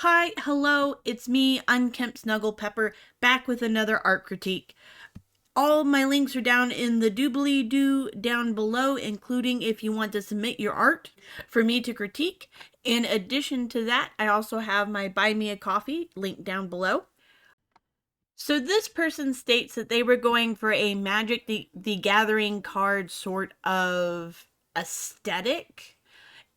Hi, hello, it's me, Unkempt Snuggle Pepper, back with another art critique. All my links are down in the doobly-doo down below, including if you want to submit your art for me to critique. In addition to that, I also have my Buy Me a Coffee link down below. So this person states that they were going for a Magic the Gathering card sort of aesthetic,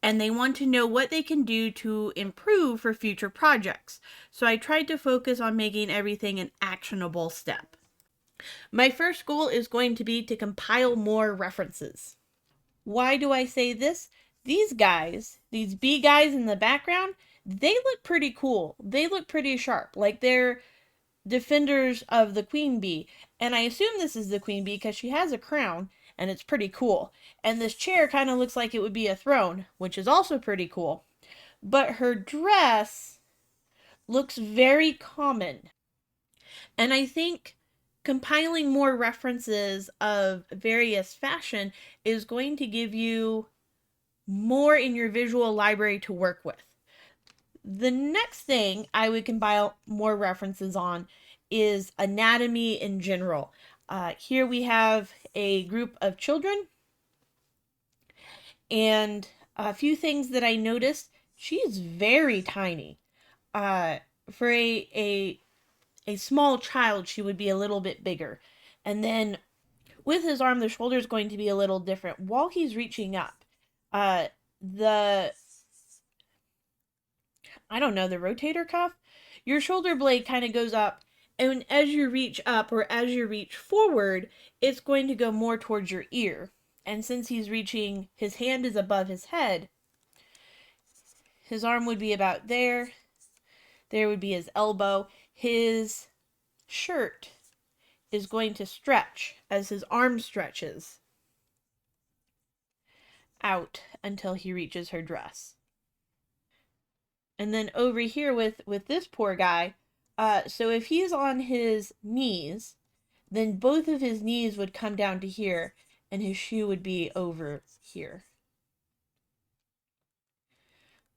and they want to know what they can do to improve for future projects. So I tried to focus on making everything an actionable step. My first goal is going to be to compile more references. Why do I say this? These guys, these bee guys in the background, they look pretty cool. They look pretty sharp. Like they're defenders of the queen bee. And I assume this is the queen bee because she has a crown and it's pretty cool. And this chair kind of looks like it would be a throne, which is also pretty cool. But her dress looks very common. And I think compiling more references of various fashion is going to give you more in your visual library to work with. The next thing I would compile more references on is anatomy in general. Here we have a group of children, and a few things that I noticed. She's very tiny. Uh, for a small child, she would be a little bit bigger. And then with his arm, the shoulder is going to be a little different. While he's reaching up, the I don't know, the rotator cuff, your shoulder blade kind of goes up, and as you reach up or as you reach forward, it's going to go more towards your ear. And since he's reaching, his hand is above his head, his arm would be about there. There would be his elbow. His shirt is going to stretch as his arm stretches out until he reaches her dress. And then over here with this poor guy, so if he's on his knees, then both of his knees would come down to here, and his shoe would be over here.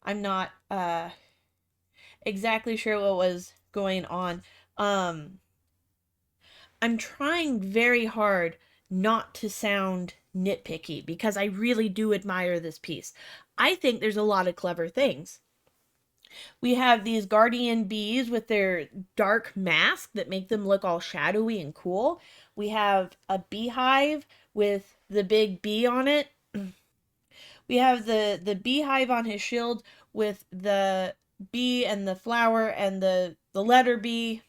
I'm not exactly sure what was going on. Um, I'm trying very hard not to sound nitpicky because I really do admire this piece. I think there's a lot of clever things. We have these guardian bees with their dark mask that make them look all shadowy and cool. We have a beehive with the big bee on it. We have the beehive on his shield with the bee and the flower and the letter B.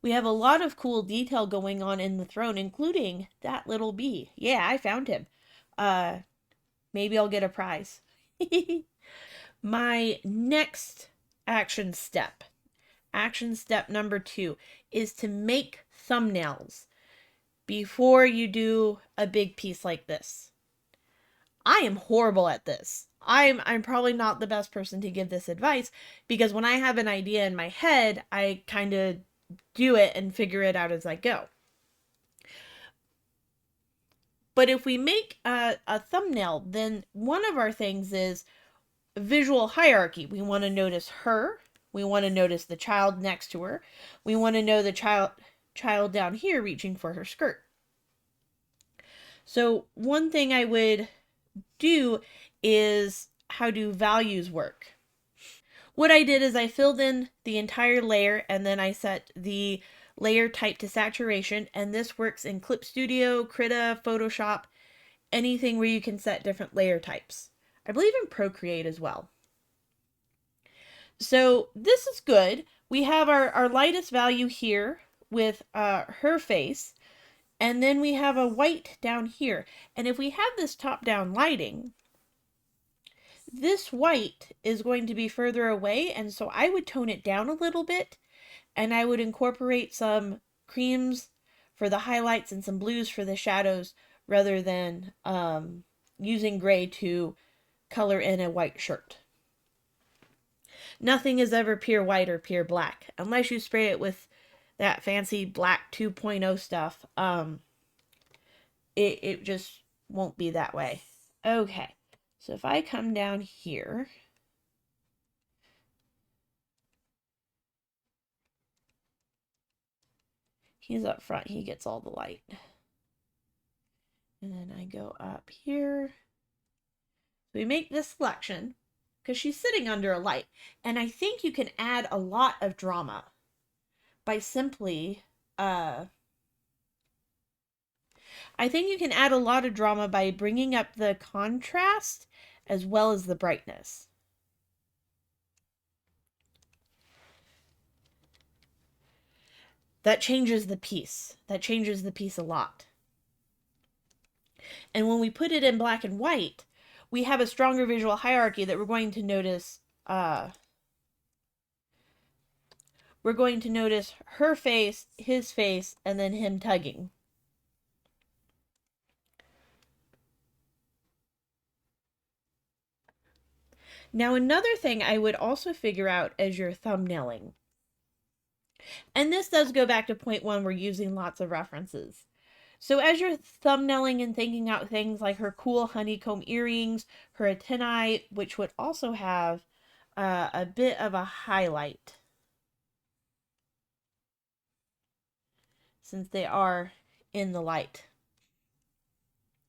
We have a lot of cool detail going on in the throne, including that little bee. Yeah, I found him. Uh, Maybe I'll get a prize. My next action step number 2, is to make thumbnails before you do a big piece like this. I am horrible at this. I'm probably not the best person to give this advice because when I have an idea in my head, I kind of do it and figure it out as I go. But if we make a thumbnail, then one of our things is visual hierarchy. We want to notice her. We want to notice the child next to her. We want to know the child down here reaching for her skirt. So one thing I would do is how do values work? What I did is I filled in the entire layer and then I set the layer type to saturation, and this works in Clip Studio, Krita, Photoshop, anything where you can set different layer types. I believe in Procreate as well. So this is good. We have our lightest value here with her face, and then we have a white down here. And if we have this top-down lighting, this white is going to be further away, and so I would tone it down a little bit, and I would incorporate some creams for the highlights and some blues for the shadows rather than using gray to color in a white shirt. Nothing is ever pure white or pure black unless you spray it with that fancy black 2.0 stuff. It just won't be that way. Okay, so if I come down here He's up front. He gets all the light. And then I go up here. We make this selection because she's sitting under a light. And I think you can add a lot of drama by simply, I think you can add a lot of drama by bringing up the contrast as well as the brightness. That changes the piece. That changes the piece a lot. And when we put it in black and white, we have a stronger visual hierarchy that we're going to notice. We're going to notice her face, his face, and then him tugging. Now, another thing I would also figure out as you're thumbnailing, and this does go back to point one, we're using lots of references. So as you're thumbnailing and thinking out things like her cool honeycomb earrings, her antennae, which would also have a bit of a highlight, since they are in the light.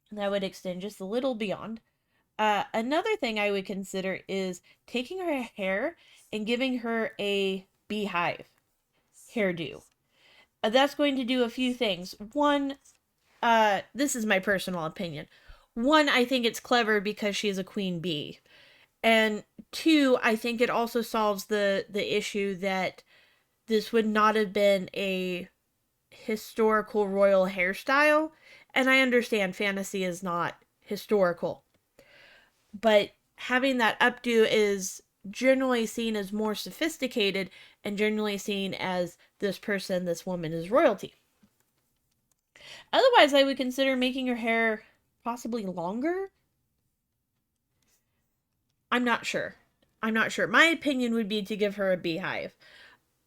And that would extend just a little beyond. Another thing I would consider is taking her hair and giving her a beehive hairdo. That's going to do a few things. One, this is my personal opinion. One, I think it's clever because she is a queen bee. And two, I think it also solves the issue that this would not have been a historical royal hairstyle. And I understand fantasy is not historical. But having that updo is generally seen as more sophisticated and generally seen as this person, this woman is royalty. Otherwise, I would consider making her hair possibly longer. I'm not sure. My opinion would be to give her a beehive.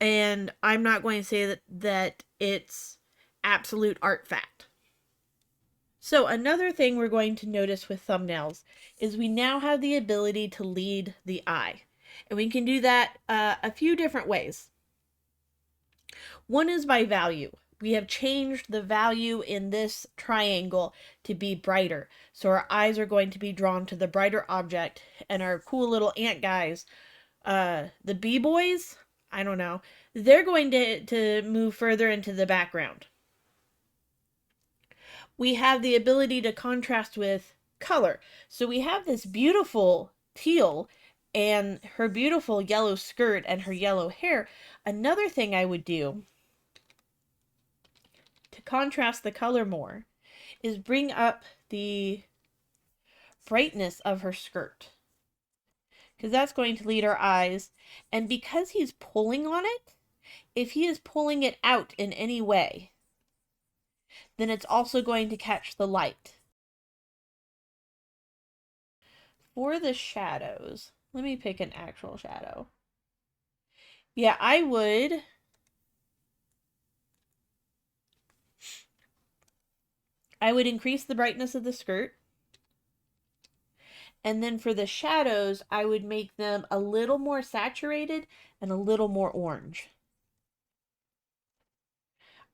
And I'm not going to say that it's absolute art fact. So another thing we're going to notice with thumbnails is we now have the ability to lead the eye. And we can do that a few different ways. One is by value. We have changed the value in this triangle to be brighter. So our eyes are going to be drawn to the brighter object, and our cool little ant guys, the bee boys, I don't know, they're going to move further into the background. We have the ability to contrast with color. So we have this beautiful teal and her beautiful yellow skirt and her yellow hair. Another thing I would do to contrast the color more is bring up the brightness of her skirt, because that's going to lead our eyes. And because he's pulling on it, if he is pulling it out in any way, then it's also going to catch the light. For the shadows, let me pick an actual shadow. Yeah, I would increase the brightness of the skirt. And then for the shadows, I would make them a little more saturated and a little more orange.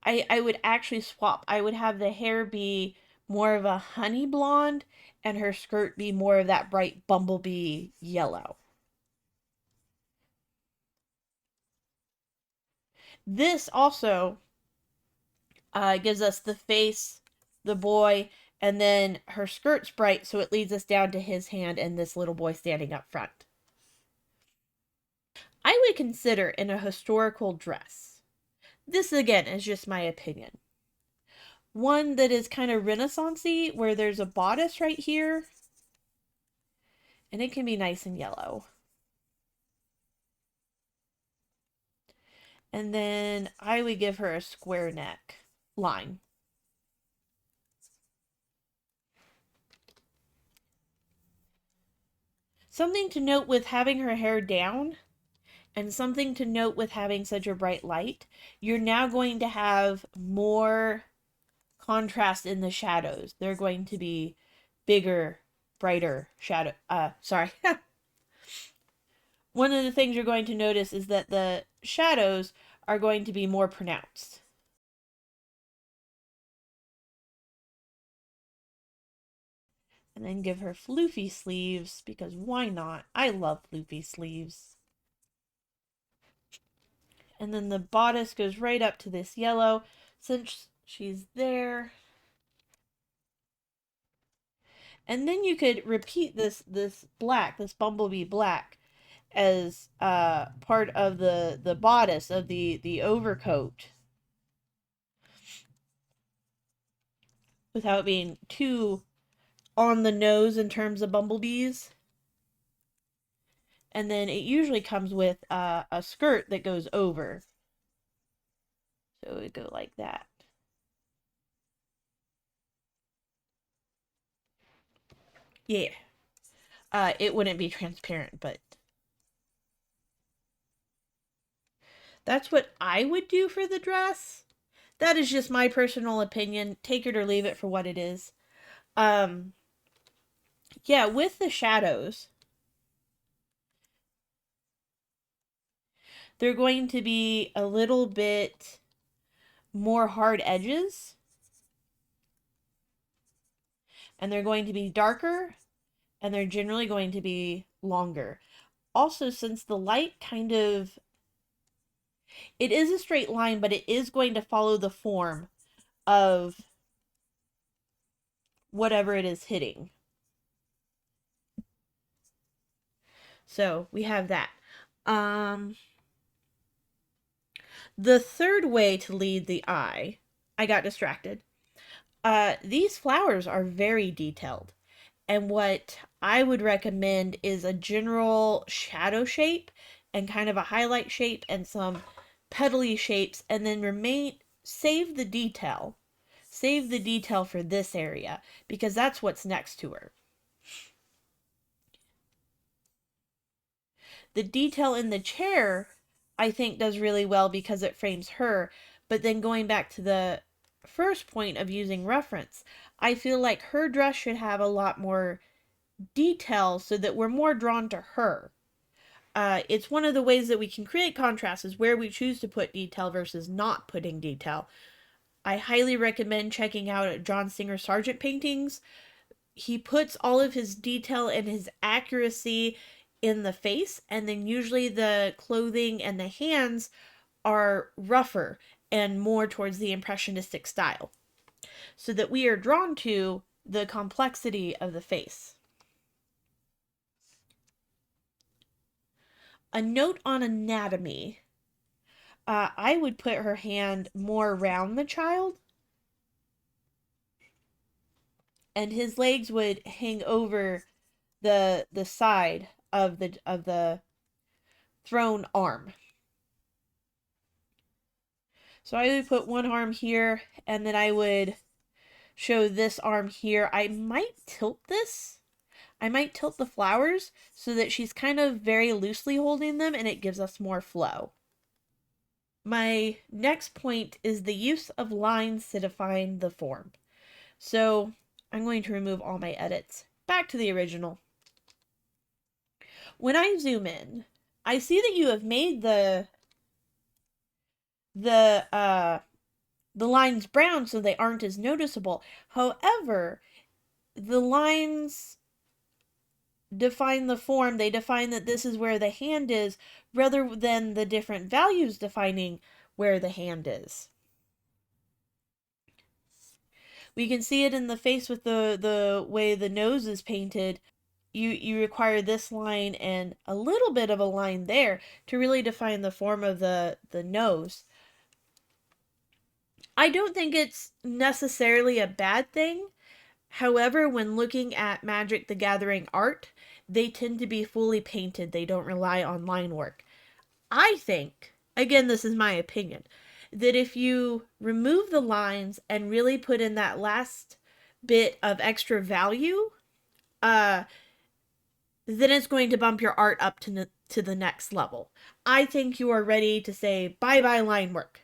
I would actually swap. I would have the hair be more of a honey blonde and her skirt be more of that bright bumblebee yellow. This also gives us the face, the boy, and then her skirt's bright, so it leads us down to his hand and this little boy standing up front. I would consider in a historical dress, this again is just my opinion, one that is kind of Renaissance-y, where there's a bodice right here, and it can be nice and yellow. And then I would give her a square neck line. Something to note with having her hair down, and something to note with having such a bright light, you're now going to have more contrast in the shadows. They're going to be bigger, brighter shadow. Sorry. One of the things you're going to notice is that the shadows are going to be more pronounced. And then give her floofy sleeves, because why not? I love floofy sleeves. And then the bodice goes right up to this yellow. Since she's there, and then you could repeat this black, this bumblebee black, as part of the bodice of the overcoat, without being too on the nose in terms of bumblebees. And then it usually comes with a skirt that goes over, so it would go like that. Yeah, it wouldn't be transparent, but that's what I would do for the dress. That is just my personal opinion. Take it or leave it for what it is. Um, yeah, with the shadows, they're going to be a little bit more hard edges, and they're going to be darker, and they're generally going to be longer. Also, since the light kind of, it is a straight line, but it is going to follow the form of whatever it is hitting. So we have that. Um, the third way to lead the eye, I got distracted. These flowers are very detailed. And what I would recommend is a general shadow shape and kind of a highlight shape and some petally shapes, and then save the detail. Save the detail for this area, because that's what's next to her. The detail in the chair, I think, does really well because it frames her. But then going back to the first point of using reference, I feel like her dress should have a lot more detail so that we're more drawn to her. It's one of the ways that we can create contrast is where we choose to put detail versus not putting detail. I highly recommend checking out John Singer Sargent paintings. He puts all of his detail and his accuracy in the face, and then usually the clothing and the hands are rougher and more towards the impressionistic style, so that we are drawn to the complexity of the face. A note on anatomy. I would put her hand more around the child, and his legs would hang over the side of the thrown arm. So I would put one arm here, and then I would show this arm here. I might tilt this. I might tilt the flowers so that she's kind of very loosely holding them, and it gives us more flow. My next point is the use of lines to define the form. So I'm going to remove all my edits. Back to the original. When I zoom in, I see that you have made the the lines brown so they aren't as noticeable. However, the lines define the form. They define that this is where the hand is, rather than the different values defining where the hand is. We can see it in the face with the way the nose is painted. You require this line and a little bit of a line there to really define the form of the nose. I don't think it's necessarily a bad thing. However, when looking at Magic the Gathering art, they tend to be fully painted. They don't rely on line work. I think, again, this is my opinion, that if you remove the lines and really put in that last bit of extra value, then it's going to bump your art up to the next level. I think you are ready to say bye-bye line work.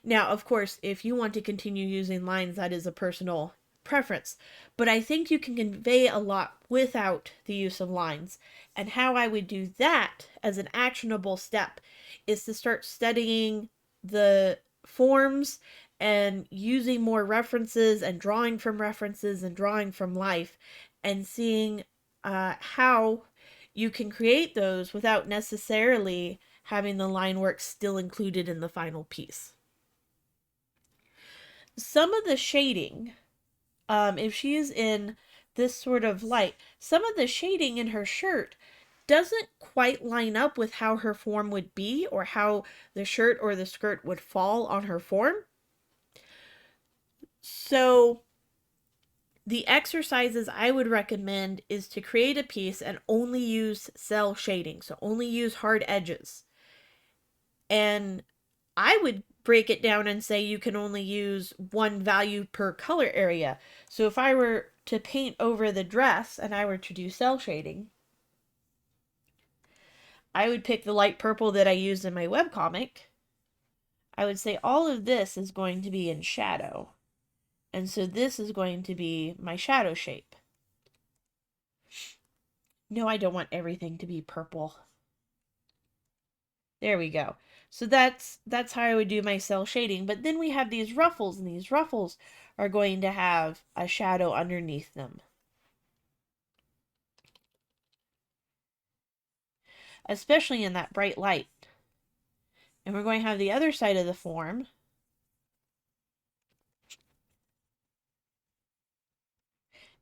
Now, of course, if you want to continue using lines, that is a personal preference. But I think you can convey a lot without the use of lines. And how I would do that as an actionable step is to start studying the forms and using more references and drawing from references and drawing from life, and seeing how you can create those without necessarily having the line work still included in the final piece. Some of the shading, if she's in this sort of light, some of the shading in her shirt doesn't quite line up with how her form would be or how the shirt or the skirt would fall on her form. So the exercises I would recommend is to create a piece and only use cell shading, so only use hard edges. And I would break it down and say you can only use one value per color area. So if I were to paint over the dress and I were to do cell shading, I would pick the light purple that I used in my webcomic. I would say all of this is going to be in shadow. And so this is going to be my shadow shape. No, I don't want everything to be purple. There we go. So that's how I would do my cell shading. But then we have these ruffles, and these ruffles are going to have a shadow underneath them. Especially in that bright light. And we're going to have the other side of the form.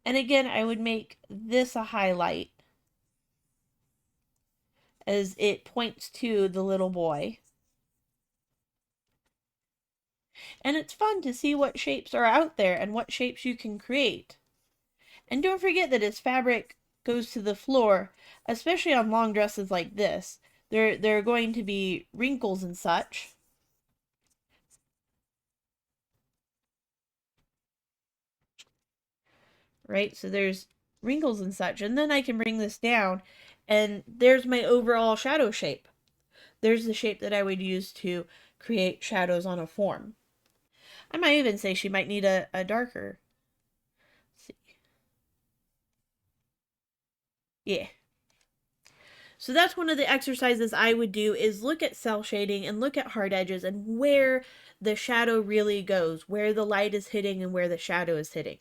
And again, I would make this a highlight as it points to the little boy. And it's fun to see what shapes are out there and what shapes you can create. And don't forget that as fabric goes to the floor, especially on long dresses like this, there are going to be wrinkles and such. Right? So there's wrinkles and such. And then I can bring this down and there's my overall shadow shape. There's the shape that I would use to create shadows on a form. I might even say she might need a darker. Let's see. Yeah. So that's one of the exercises I would do is look at cell shading and look at hard edges and where the shadow really goes, where the light is hitting and where the shadow is hitting.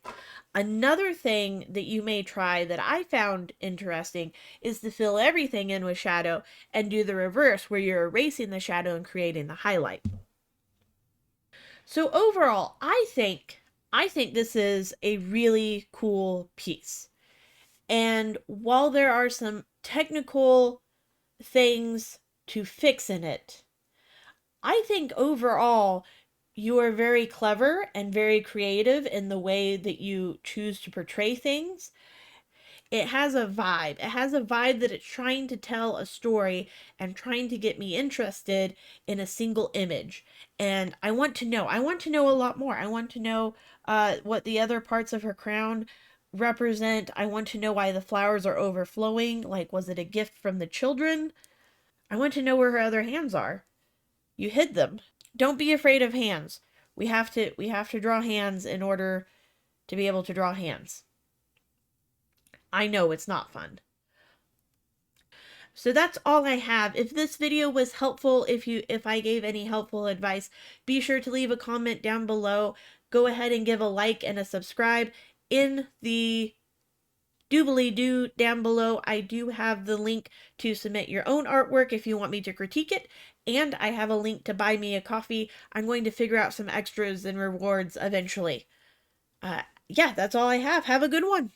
Another thing that you may try that I found interesting is to fill everything in with shadow and do the reverse where you're erasing the shadow and creating the highlight. So overall, I think this is a really cool piece. And while there are some technical things to fix in it, I think overall you are very clever and very creative in the way that you choose to portray things. It has a vibe. It has a vibe that it's trying to tell a story and trying to get me interested in a single image. And I want to know. I want to know a lot more. I want to know what the other parts of her crown represent. I want to know why the flowers are overflowing. Like, was it a gift from the children? I want to know where her other hands are. You hid them. Don't be afraid of hands. We have to draw hands in order to be able to draw hands. I know it's not fun. So that's all I have. If this video was helpful, if I gave any helpful advice, be sure to leave a comment down below. Go ahead and give a like and a subscribe. In the doobly-doo down below, I do have the link to submit your own artwork if you want me to critique it, and I have a link to buy me a coffee. I'm going to figure out some extras and rewards eventually. Yeah, that's all I have. Have a good one.